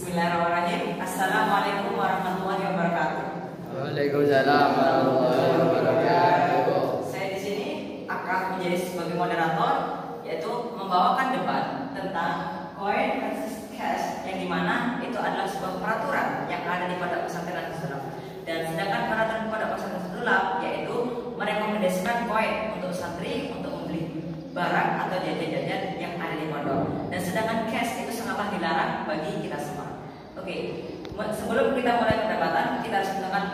Bismillahirrahmanirrahim. Assalamualaikum warahmatullahi wabarakatuh. Waalaikumsalam warahmatullahi wabarakatuh. Saya di sini akan menjadi sebagai moderator, yaitu membawakan debat tentang koin versus cash, yang dimana itu adalah sebuah peraturan yang ada di Pondok Pesantren Al-Islam. Dan sedangkan peraturan Pondok Pesantren Al-Islam yaitu merekomendasikan koin untuk santri untuk membeli barang atau jajan-jajan yang ada di pondok. Dan sedangkan cash itu sangatlah dilarang bagi kita semua. Oke, sebelum kita mulai perdebatan, kita harus menentukan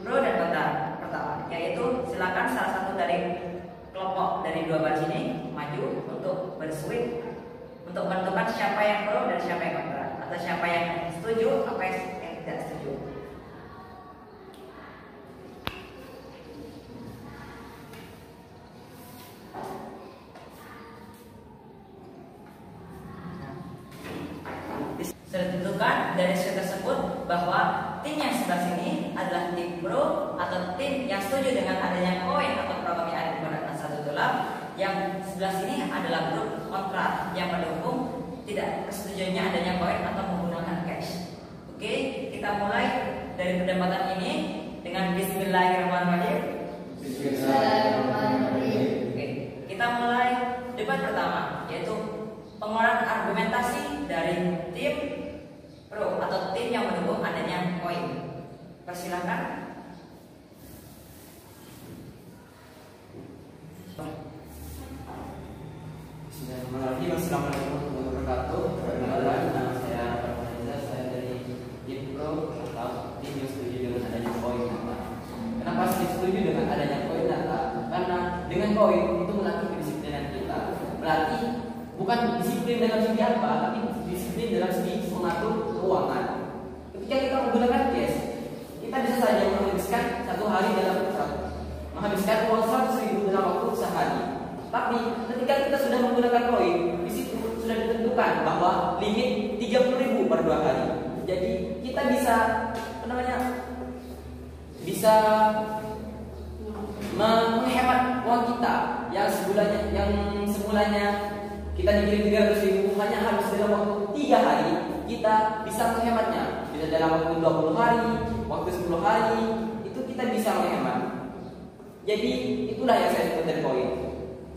pro dan kontra. Pertama, yaitu silakan salah satu dari kelompok dari dua baris ini maju untuk berswing untuk menentukan siapa yang pro dan siapa yang kontra, atau siapa yang setuju apa yang tidak setuju. Sudah ditentukan dari hasil tersebut bahwa tim yang sebelah sini adalah tim pro atau tim yang setuju dengan adanya koin atau program yang ada di Pondok Nasrul. Yang sebelah sini adalah grup kontra yang mendukung tidak kesetujuannya adanya koin atau menggunakan cash. Oke, kita mulai dari perdebatan ini dengan Bismillahirrahmanirrahim. Bismillahirrahmanirrahim. Oke, kita mulai debat pertama, yaitu pengeluaran argumentasi dari tim pro atau tim yang mendukung adanya koin. Persilahkan. Bismillahirrahmanirrahim. Assalamualaikum warahmatullahi wabarakatuh. Perkenalkan, nama saya Farhanisa. Saya dari tim pro atau tim yang setuju dengan adanya koin data. Kenapa saya setuju dengan adanya koin data? Karena dengan koin itu melatih kedisiplinan kita. Melatih bukan disiplin dalam segi apa, tapi disiplin dalam segi mengatur keuangan. Ketika kita menggunakan cash, kita bisa saja menghabiskan satu hari menghabiskan uang 100.000 dalam waktu sehari. Tapi ketika kita sudah menggunakan koin, di situ sudah ditentukan bahwa limit 30.000 per 2 hari. Jadi kita bisa bisa menghemat uang kita yang semulanya kita dikirim 300.000 hanya habis dalam waktu 3 hari, kita bisa menghematnya. Bisa dalam waktu 20 hari, waktu 10 hari, itu kita bisa menghemat. Jadi itulah yang saya sebut dari koin.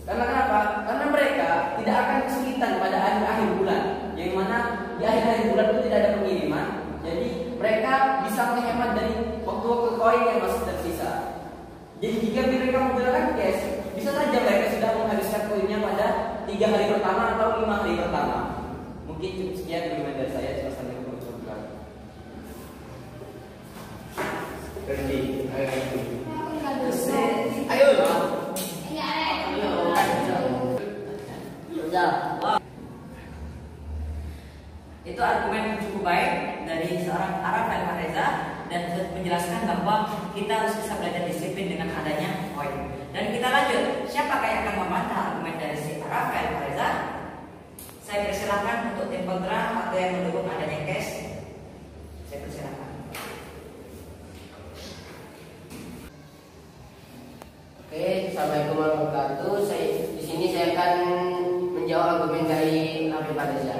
Karena kenapa? Karena mereka tidak akan kesulitan pada akhir bulan, yang mana di akhir bulan itu tidak ada pengiriman. Jadi mereka bisa menghemat dari waktu-waktu koin yang masih tersisa. Jadi jika mereka menggunakan cash, bisa saja mereka sudah menghabiskan koinnya pada 3 hari pertama atau 5 hari pertama. Mungkin cukup sekian dari saya. Wassalamualaikum warahmatullahi wabarakatuh. Ayo. Itu argumen yang cukup baik dari seorang Arafel Reza dan menjelaskan bahwa kita harus bisa belajar disiplin dengan adanya koin. Dan kita lanjut, siapakah yang akan membantah argumen dari si Arafel Reza? Saya persilahkan untuk tim kontra atau yang mendukung adanya cash. Saya persilahkan. Oke, assalamualaikum warahmatullahi wabarakatuh. Di sini saya akan menjawab argumen dari Arafel Reza.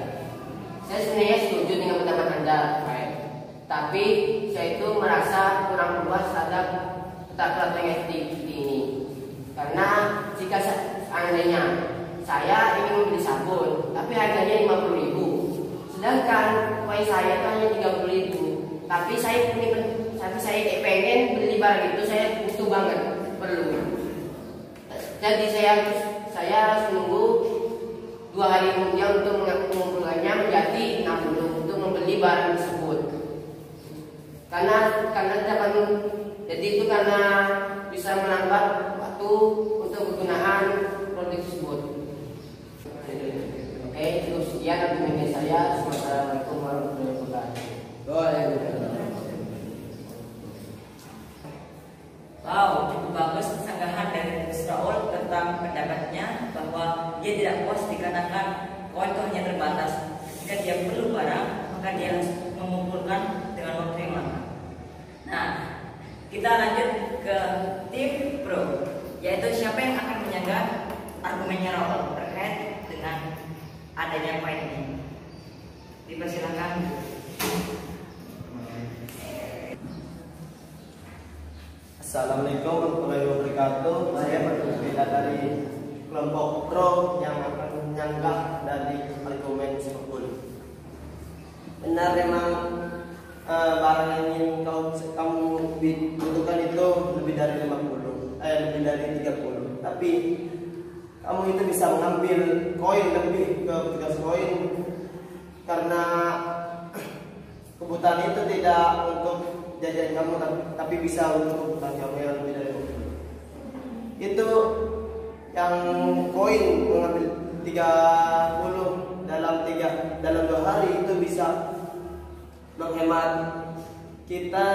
Saya sebenarnya setuju dengan pendapat Anda, tapi saya itu merasa kurang puas terhadap peraturan yang seperti ini. Karena jika seandainya saya ingin membeli sabun, tapi harganya 50.000, sedangkan koin saya itu hanya 30.000, tapi saya pengen beli barang itu, saya butuh banget, perlu. Jadi saya harus menunggu 2 hari kemudian untuk mengumpulkannya menjadi 60 untuk membeli barang tersebut. Karena jadi itu karena bisa menambah waktu untuk penggunaan produk tersebut. Oke, cukup sekian argumen saya. Wassalamualaikum warahmatullahi wabarakatuh. Wow, cukup bagus sanggahan dari Gus Raul tentang pendapatnya bahwa dia tidak puas dikarenakan koin itu hanya terbatas. Jika dia perlu barang, maka dia harus mengumpulkan dengan waktu yang lama. Nah, kita lanjut ke tim pro, yaitu siapa yang akan menjaga argumennya Raul terkait dengan adanya koin ini. Dipersilakan. Assalamualaikum warahmatullahi wabarakatuh. Saya berbeda dari kelompok pro yang akan menyanggah dari argumen Liverpool. Benar memang barang yang ingin kamu butuhkan itu lebih dari 30. Tapi kamu itu bisa mengambil koin lebih ke petugas koin karena kebutuhan itu tidak untuk jajan kamu tapi bisa untuk kebutuhan kamu yang lebih dari 20. Itu yang koin mengambil 30 dalam 2 hari itu bisa menghemat kita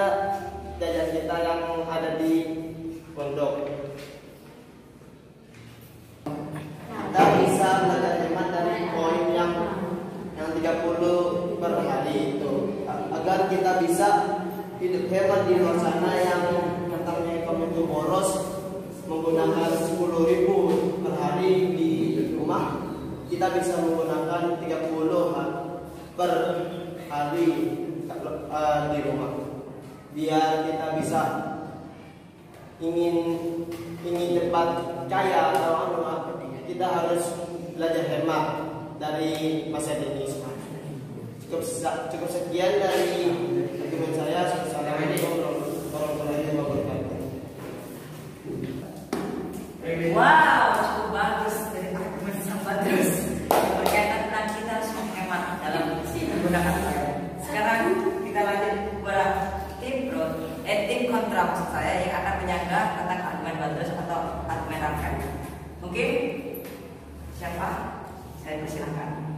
jajan kita yang ada di pondok. Kita bisa belajar hemat dari koin yang 30 per hari itu agar kita bisa hidup hemat di luar sana yang katanya kamu itu boros menggunakan 10.000 per hari di rumah. Kita bisa menggunakan 30 per hari di rumah. Biar kita bisa ingin cepat kaya atau kita harus belajar hemat dari masa ini. Cukup sekian dari argumen saya. Assalamualaikum warahmatullahi wabarakatuh. Wow, cukup bagus dari argumen sahabat terus berkaitan tentang kita harus menghemat dalam menggunakan koin. Sekarang kita lanjut kepada tim kontra maksud saya yang akan menyanggah tentang argumen Badrus atau argumen Rafael. Mungkin siapa? Saya persilahkan.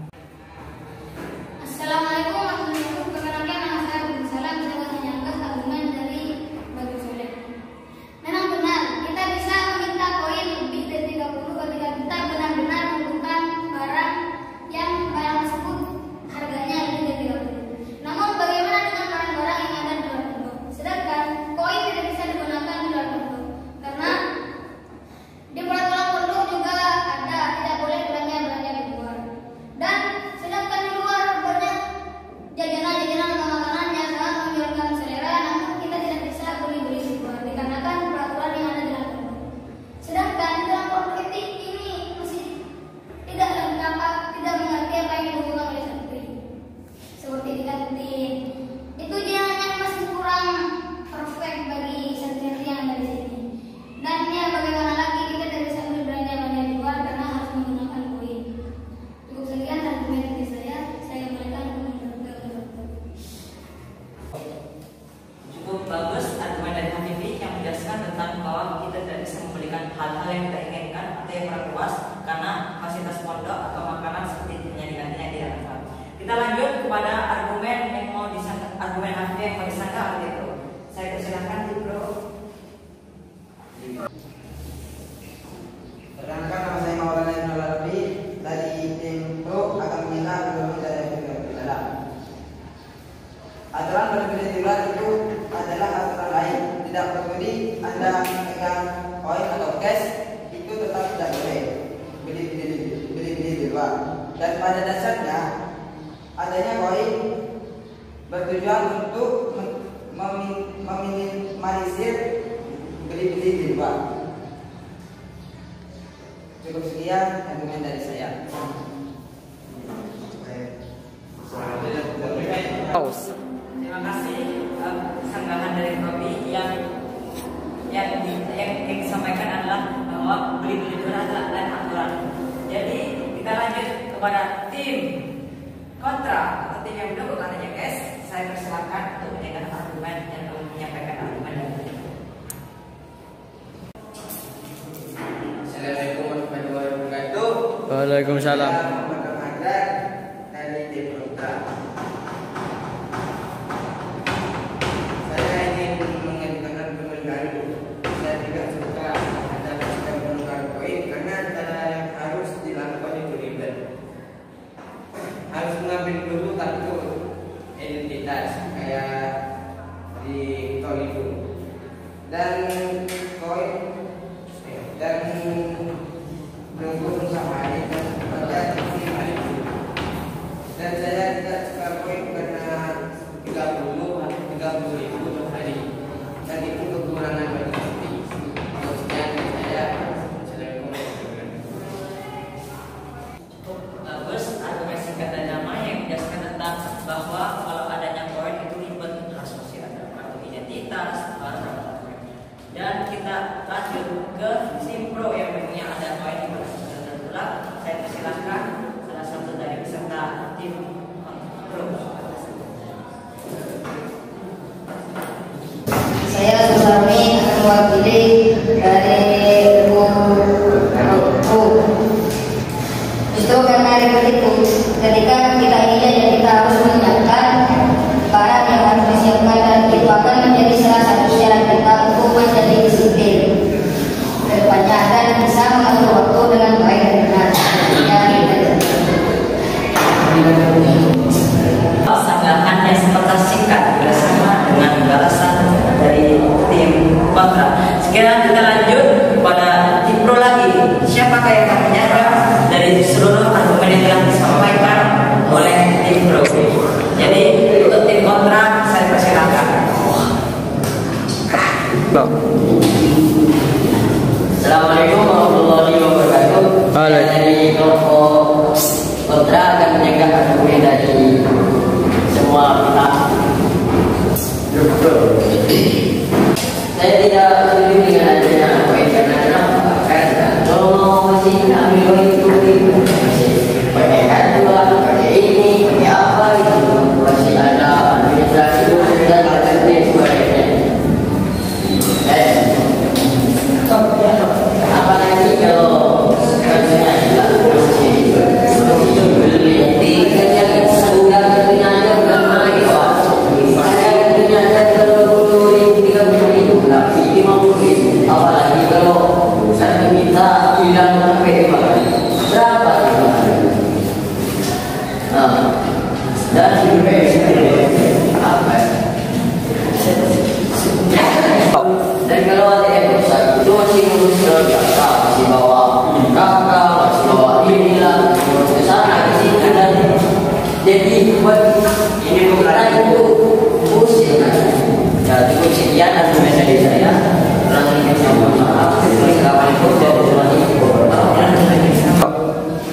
Assalamualaikum warahmatullahi wabarakatuh. Perkenalkan nama saya Abdul Salam. Saya akan menyanggah argumen dari Badrus Soleh. Memang benar, kita bisa meminta koin lebih dari 30 ketika kita benar-benar membutuhkan barang yang barang tersebut harganya lebih dari 30. Namun bagaimana dengan barang-barang yang ada di luar pondok? Sedangkan koin tidak bisa digunakan di luar pondok karena di peraturan pondok juga ada tidak boleh belanja di luar. Dan sedangkan di luar banyak jajanan-jajanan atau makanan yang sangat menyegarkan selera, namun kita tidak bisa beli-beli di luar dikarenakan peraturan yang ada di dalam pondok. Sedangkan di dalam pondok ini masih tidak lengkap, tidak mengerti apa yang dibutuhkan oleh santri, seperti di kantin. Itu dia hanya masih kurang perfect bagi santri yang ada di sini. Dan ya bagaimana lagi kita tidak bisa berbelanja di luar karena harus menggunakan koin. Cukup sekian argumen dari saya kembalikan ke Cukup bagus argumen dari Hafifi yang menjelaskan tentang bahwa kita tidak bisa membelikan hal-hal yang kita inginkan atau yang kurang puas karena fasilitas pondok atau makanan seperti yang digantinya tidak lengkap. Kita lanjut kepada argumen yang mau disangka, argumen Hafifi yang mau disangka seperti itu. Saya persilahkan Bro. Perkenalkan nama saya Maulana Ibn Al-Arabi dari tim pro akan menyenggah argumen dari Abdul Salam. Aturan berbeda di luar itu adalah aturan lain. Tidak peduli Anda pegang koin atau cash, itu tetap tidak boleh beli di luar. Dan pada dasarnya adanya koin bertujuan untuk meminimalisir beli di luar. Cukup sekian argumen dari saya. Terima kasih sanggahan dari Robi yang disampaikan adalah bahwa beli-beli itu adalah lain aturan. Jadi kita lanjut kepada tim kontra atau tim yang mendukung katanya guys. Saya persilakan untuk menyampaikan argumen dan menyampaikan argumen dari Assalamualaikum warahmatullahi wabarakatuh. Waalaikumsalam. Perkenalkan dari tim kontra. Saya ingin mengajukan argumen baru. Saya tidak suka ada sistem penukar koin karena cara yang harus dilakukan itu ribet. Harus mengambil dulu kartu identitas kayak di tol itu dan koin dan nunggu sampai pada hari itu. Dan saya tidak suka koin karena 30 mewakili dari justru karena ribet itu, ketika kita ingin ya kita harus menyiapkan barang yang harus disiapkan, dan itu akan menjadi salah satu syarat kita untuk menjadi disiplin kedepannya agar bisa mengatur waktu dengan baik dan benar. Sanggahan yang sempat singkat bersama dengan balasan dari tim kontra. Sekarang kita lanjut pada tim pro lagi. Siapakah yang akan menyangga dari seluruh argumen yang telah disampaikan oleh tim pro? Jadi untuk tim kontra saya persilakan. Assalamualaikum warahmatullahi wabarakatuh. Saya dari kelompok kontra akan menjaga argumen dari semua pihak. Saya tidak setuju dengan adanya poin karena kenapa? Karena kalau masih ambil itu pakai kartu, pakai ini, pakai apa itu masih ada administrasi dan lain sebagainya. Apalagi kalau kerjanya tidak bersih, beli kerja sudah kerjanya udah naik, saya kerjanya ada 20.000, 30.000, tapi 50.000. Apalagi kalau saya minta bilang sampai 5 kali, berapa itu? Dan apa? Dan kalau ada yang besar itu masih ngurus biasa, masih bawa kakak, masih bawa inilah ke sana ke sini, dan jadi buat ini bukan itu pusing. Ya cukup sekian argumen dari saya.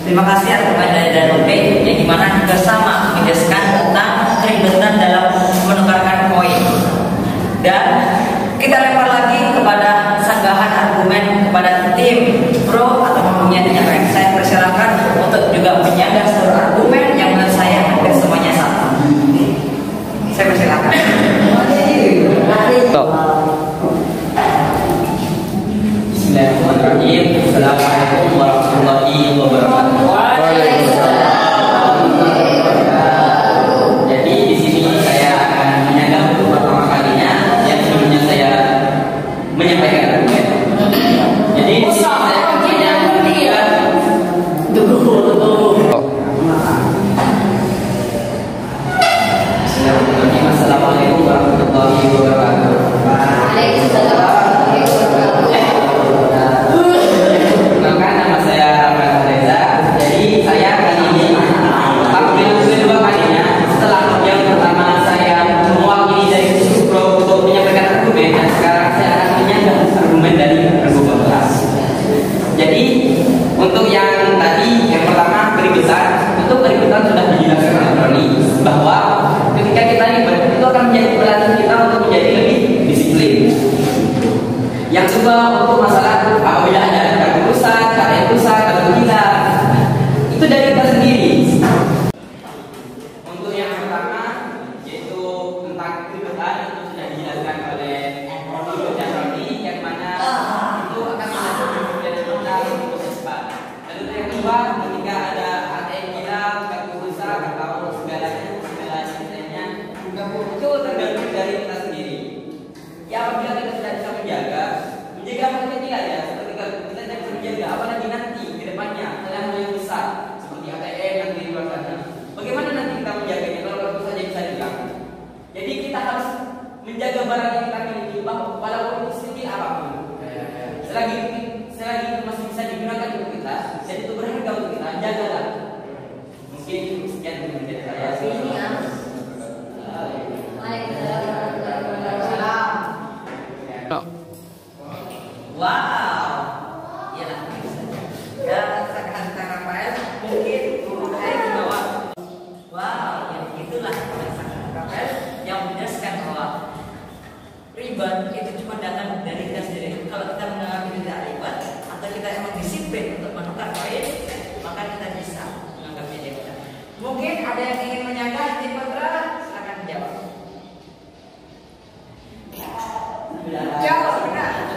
Terima kasih argumen dari Danupe yang dimana bersama menjelaskan tentang keribetan dalam menukarkan koin. Dan kita lempar lagi kepada sanggahan argumen kepada tim pro atau mempunyai penyampaian. Saya persilakan untuk juga menyanggah seluruh argumen yang menurut saya hampir semuanya sama. Saya persilakan. Bismillahirrahmanirrahim. Assalamualaikum warahmatullahi wabarakatuh. Jadi di sini saya akan menyanggah untuk pertama kalinya yang sebelumnya saya menyampaikan argumen. Jadi di sini saya akan menyampaikan Bismillahirrahmanirrahim. Assalamualaikum warahmatullahi wabarakatuh. Perkenalkan, nama saya Rahmat Reza. Jadi saya kali ini tampil kedua kalinya setelah yang pertama saya mewakili dari sisi pro untuk menyampaikan argumen, dan sekarang saya akan menyanggah argumen dari argumen kelas. Jadi untuk yang tadi yang pertama keribetan, untuk keribetan sudah dijelaskan oleh Roni bahwa ketika kita ribet itu akan menjadi pelatih kita untuk menjadi lebih disiplin. Yang kedua untuk masalah apabila ada kartu rusak, kartu hilang, itu dari kita sendiri. Untuk yang pertama yaitu tentang keribetan, itu sudah dijelaskan oleh Roni dan Roni, yang mana itu akan menjadi tentang proses cepat. Lalu yang kedua, ketika ada ATM hilang, kartu rusak atau segalanya itu tergantung dari kita sendiri. Ya apabila kita sudah bisa menjaga mungkin tidak ya, seperti kalau kita tidak bisa menjaga, apalagi nanti ke depannya hal yang besar seperti ATM yang di luar sana. Bagaimana nanti kita menjaganya kalau itu saja bisa hilang? Jadi kita harus menjaga barang yang kita miliki, walaupun itu sedikit apapun. Selagi itu masih bisa digunakan untuk kita, dan itu berharga untuk kita, jagalah. Mungkin sekian dari saya. Wow, ya ya sekarang Rafael mungkin saya di bawah. Wow, ya itulah Rafael yang menjelaskan bahwa ribet itu cuma datang dari kita sendiri. Kalau kita menganggap tidak ribet atau kita emang disiplin untuk menukar koin, maka kita bisa menganggapnya ribet. Mungkin ada yang ingin menyanggah tim kontra, silakan jawab. Jawab benar.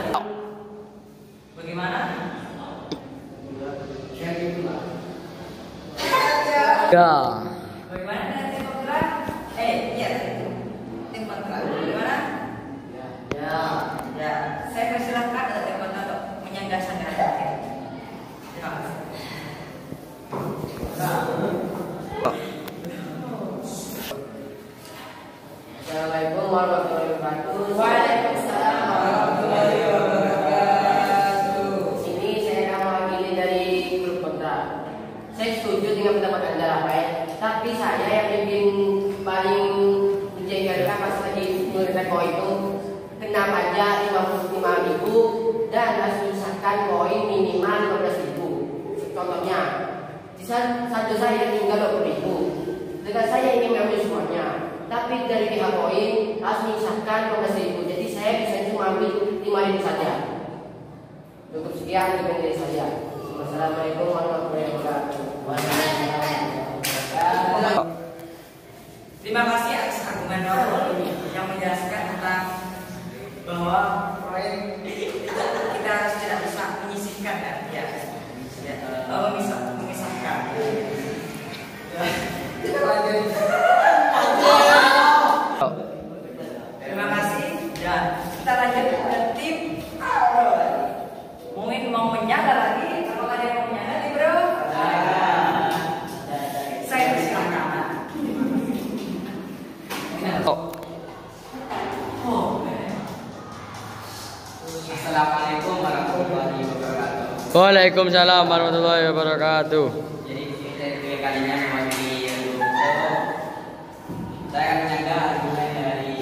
Ya. Bagaimana dengan tim kontra? Iya. Tim kontra. Bagaimana? Ya. Ya, saya persilahkan tim kontra untuk menyanggah sanggahan. Terima kasih. Assalamualaikum warahmatullahi wabarakatuh. Waalaikumsalam warahmatullahi wabarakatuh. Ini saya akan mewakili dari grup kontra. Saya setuju dengan pendapat Anda, Rafael. Tapi saya yang bikin paling menjengkelkan pas lagi menurunkan koin itu, kena pajak 55.000 dan harus menyusahkan koin minimal 15.000. Contohnya, satu saya tinggal 20.000. Dengan saya ingin mengambil semuanya, tapi dari pihak koin harus menyisahkan 15.000. Jadi saya bisa cuma ambil 5.000 saja. Cukup sekian dengan dari saya. Wassalamualaikum warahmatullahi wabarakatuh. Terima kasih atas argumen Raul yang menjelaskan tentang bahwa proyek kita tidak bisa menyisihkan kan? Ya, memisahkan. Terima kasih. Dan kita lanjut ke tim Bro. Mungkin mau menyala lagi? Apakah ada yang mau menyala nih Bro? Saya persilakan. Assalamualaikum warahmatullahi wabarakatuh. Waalaikumsalam warahmatullahi wabarakatuh. Jadi di sini saya ketiga kalinya mewakili Ruko. Saya akan menyanggah argumen dari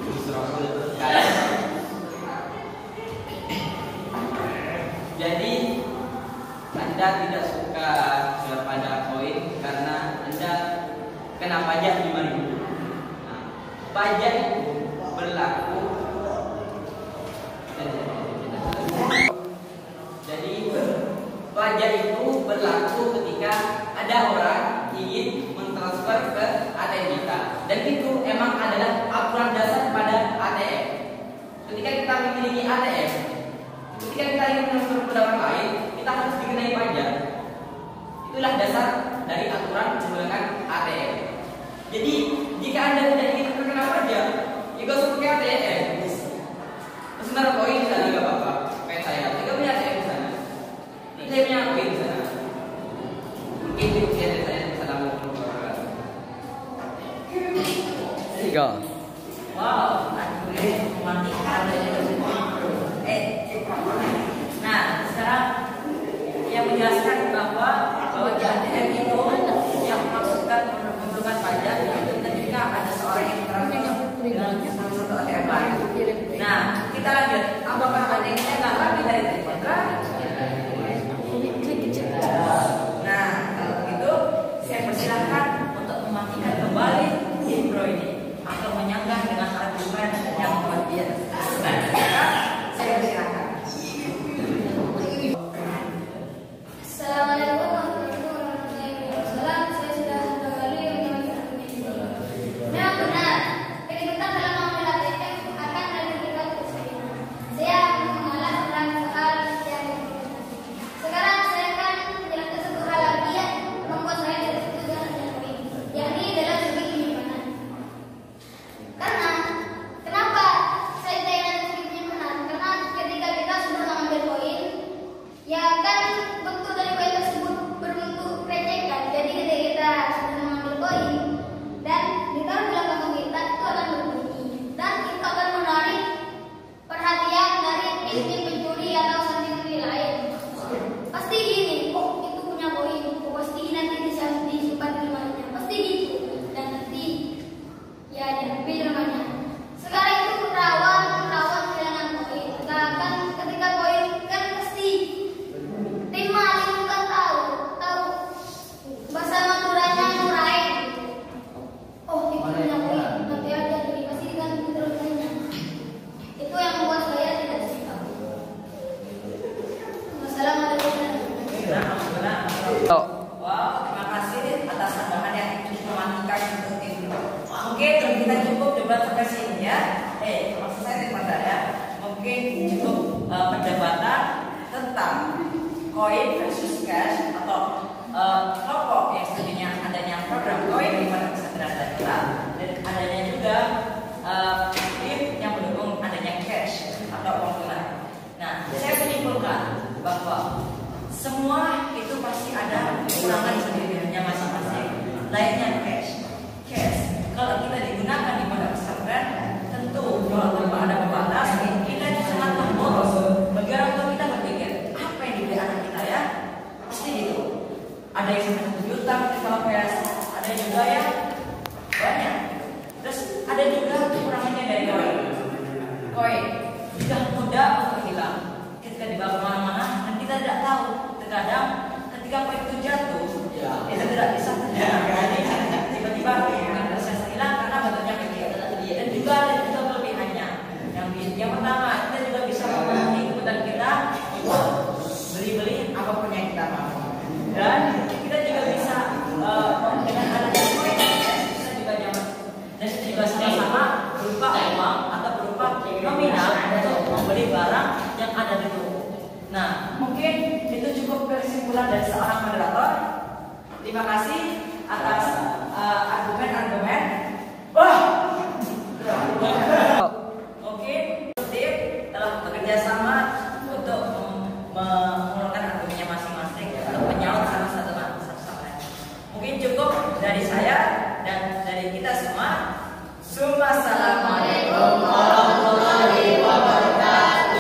Gus Rasul sekali. Jadi Anda tidak suka kepada koin karena Anda kena pajak 5.000. Nah, pajak itu berlaku. Jadi pajak itu berlaku ketika ada orang ingin mentransfer ke ATM kita, dan itu emang adalah aturan dasar pada ATM. Ketika kita memiliki ATM, ketika kita ingin mentransfer ke orang lain, kita harus dikenai pajak. Itulah dasar dari aturan menggunakan ATM. Jadi jika Anda tidak ingin terkena pajak, ya gak usah pakai ATM. Sebentar koin di sana nggak apa-apa. Kayak saya punya ATM di sana. Ini saya punya koin di sana. Mungkin itu dari saya. Assalamualaikum warahmatullahi wabarakatuh. Tiga. Wow, akhirnya mematikan. Nah, sekarang yang menjelaskan bahwa di ATM itu yang maksudkan memerlukan pajak itu ketika ada seorang yang transfer dengan salah satu ATM lain. Nah, kita lanjut. Apakah ATM-nya nggak lagi dari tim kontra? Nah, kalau begitu saya persilahkan untuk mematikan kembali intro ini atau menyanggah dengan argumen yang luar biasa. Saya persilahkan. Assalamualaikum warahmatullahi wabarakatuh. Saya sudah kembali menyampaikan ini. Memang benar, keributan dalam mengambil ATM akan menimbulkan kesulitan. Saya mengalah tentang soal yang sekarang saya akan menjelaskan satu hal lagi yang membuat saya tidak setuju dengan ini, yakni dalam segi penyimpanan. Karena kenapa saya tidak ingin segi penyimpanan? Karena ketika kita sudah mengambil koin, ya kan bentuk dari koin tersebut berbentuk recekan. Jadi ketika kita sudah mengambil koin dan ditaruh dalam kantong kita, itu akan berbunyi dan itu akan menarik perhatian dari insting pencuri atau santri lain. Pasti gini, oh itu punya koin, oh pasti nanti disimpan di rumahnya, pasti gitu. Dan nanti ya diambil rumahnya. Sekarang itu rawan kehilangan koin. Bahkan ketika koin kan pasti tim maling kan tahu bahasa Maduranya nurai. Oh itu punya koin, nanti aja beli, pasti diganti terus lainnya. Itu yang membuat saya tidak suka. Wassalamualaikum. Wow, terima kasih atas tambahan yang cukup mematikan untuk tim. Mungkin kita cukup debat sampai sini ya. Maksud saya sebentar ya. Mungkin cukup perdebatan tentang koin versus cash atau kelompok yang setujunya lainnya cash. Kalau kita digunakan di pondok pesantren, tentu kalau tanpa ada pembatas, kita itu sangat memboros. Bagi orang tua kita berpikir, apa yang dibeli anak kita ya? Pasti gitu. Ada yang sampai 1 juta kalau cash, ada juga yang banyak. Terus ada juga kekurangannya dari koin. Sudah mudah untuk hilang. Ketika dibawa kemana-mana, dan kita tidak tahu. Terkadang ketika koin itu jatuh, itu tidak bisa terjadi.